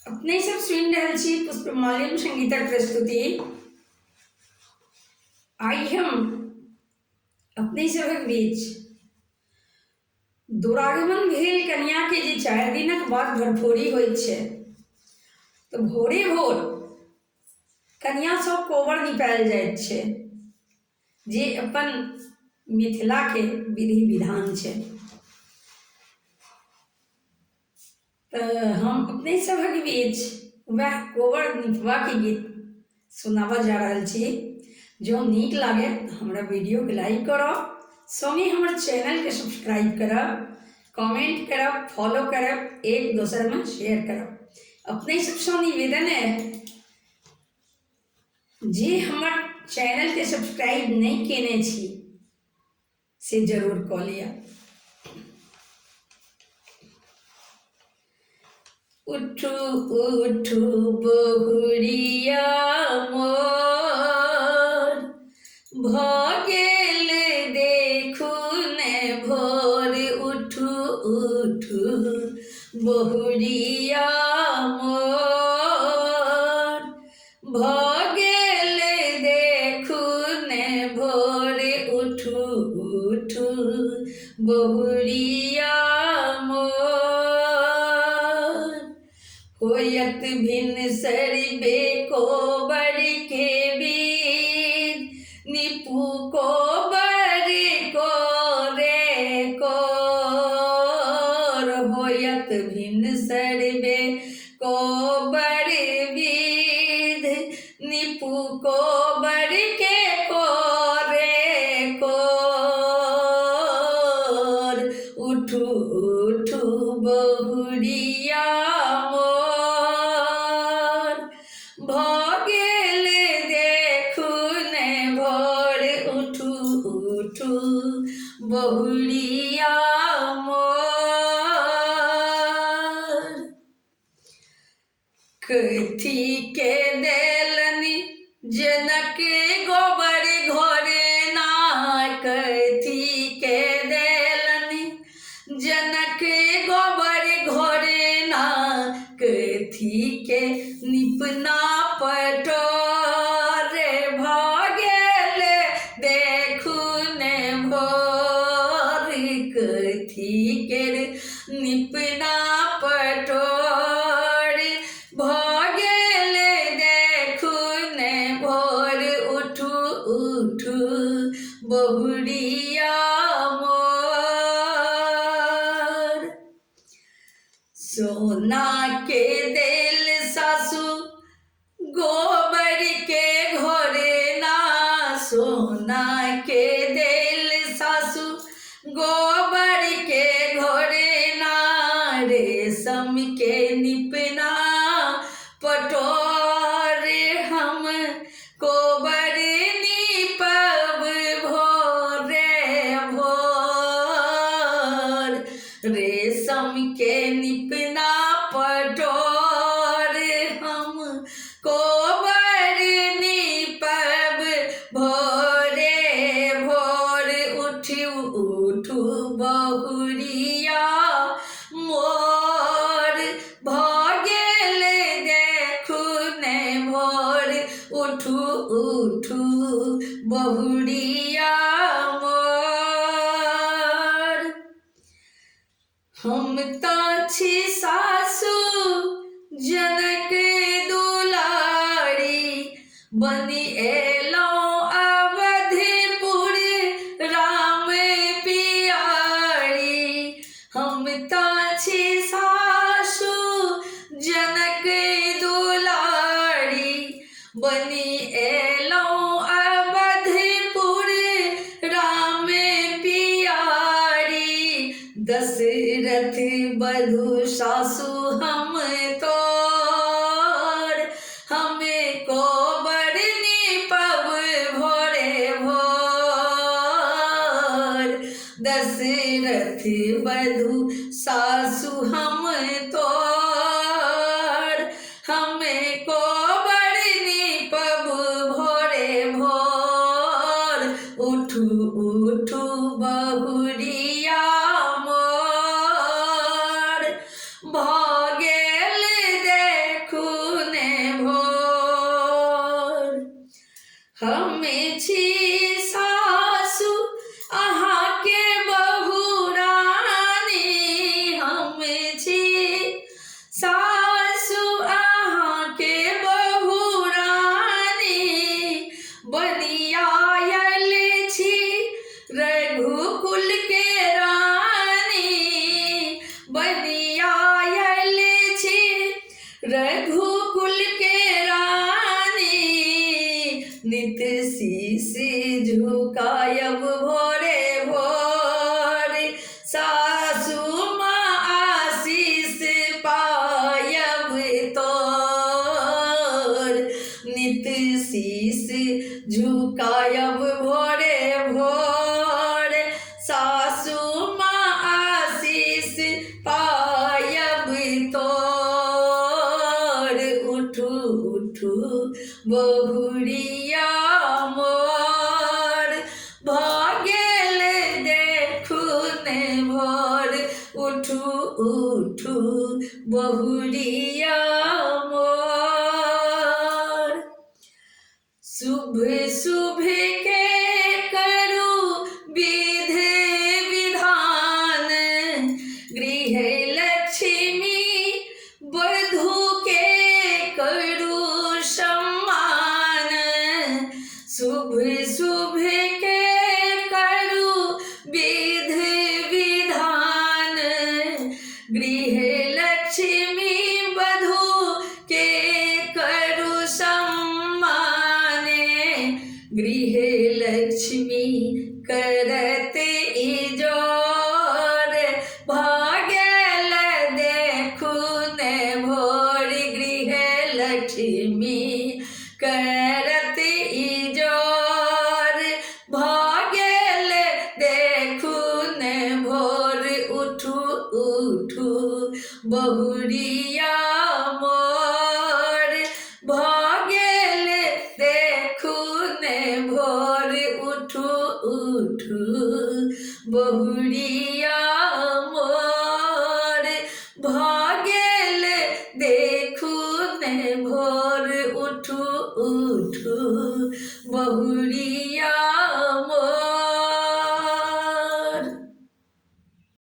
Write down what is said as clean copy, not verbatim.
अपने सब सुनि रहल छी पुष्पमाल्यम संगीतक प्रस्तुति। आइ हम अपने सभक बीच दुरागमन भेल कन्याके जे 4 दिनक बाद भरफोरी होइत छै, तऽ भोरे भोर कन्यासँ कोबर निपायल जाइत छै, जे अपन मिथिलाके विधि विधान छै। तऽ हम अपने सभक बीच वह कोबर निपबाके गीत सुनाबऽ जा रहल छी। जँ नीक लागे तऽ हमरा वीडियोके लाइक करब, संगे हमर चैनलके सब्सक्राइब करब, कमेंट करब, फॉलो करब, एक दोसरमे शेयर करब। अपने सबसँ निवेदन है जे हमर चैनलके सब्सक्राइब नहि केने छी से जरूर कऽ लिअ। उठू उठू बहुरिया मोर, भऽ गेल देखू ने भोर। उठू उठू बहुरिया मोर, भऽ गेल देखू ने भोर। उठू उठू बहुरिया होयत भिनसर कोबर के बीर, निपू कोबर को रे कोर। होयत भिनसर कोबर बीर, निपू कोबर के कोरे कोर। उठू उठू बहुरिया मोर, भऽ गेल देखू ने भोर। उठू उठू बहुरिया मोर, कथी के देलनि जनक गोबर घोरे ना। कथी के देलनि जनक गोबर घोरे ना, कथी के निपना पटोर। भऽ गेल देखू ने भोर, कथी के निपना पटोर। भऽ गेल देखू ने भोर। उठू उठू बहुरिया मोर, सोना के देल सासु गोबर के घोरे ना। सोना के देल सासु गोबर के घोरे ना, रेशम के निपना पटोर। हम कोबर निपब भोरे भोर, रेशम के निपना पटोर। हम कोबर निपब भोरे भोर। उठू उठू बहुरिया मोर, भऽ गेल देखू ने भोर। उठू उठू बहुरिया मोर, हम तऽ छी सासु जनक दुलारी, बनि एलहुँ अवधिपुर राम पियारी। हम तऽ छी सासु जनक दुलारी, बनि एलहुँ अवधिपुर राम पियारी। दशरथ बधू सासु हम तोर, हमें कोबर निपब भोरे भोर। दशरथ बधू सासु हम तोर, हमें कोबर निपब भोरे भोर। उठू उठू बहुरिया मोर, भऽ गेल ने भोर उठू उठू बहुरिया मोर। शुभ शुभ के करू विधि विधान, गृह लक्ष्मी वधू के करू सम्मान। शुभ शुभ के करू विधि विधान, गृह लक्ष्मी वधू के करू सम्मान। गृह लक्ष्मी करत इजोर, भाग्यल देखू ने भोर। गृह लक्ष्मी करत इजोर, भाग्यल देखू ने भोर उठू उठू बहुरिया मोर। भाग्यल देखू ने भोर उठू उठू बहुरिया मोर। भाग्यल देखू ने भोर उठू उठू बहुरिया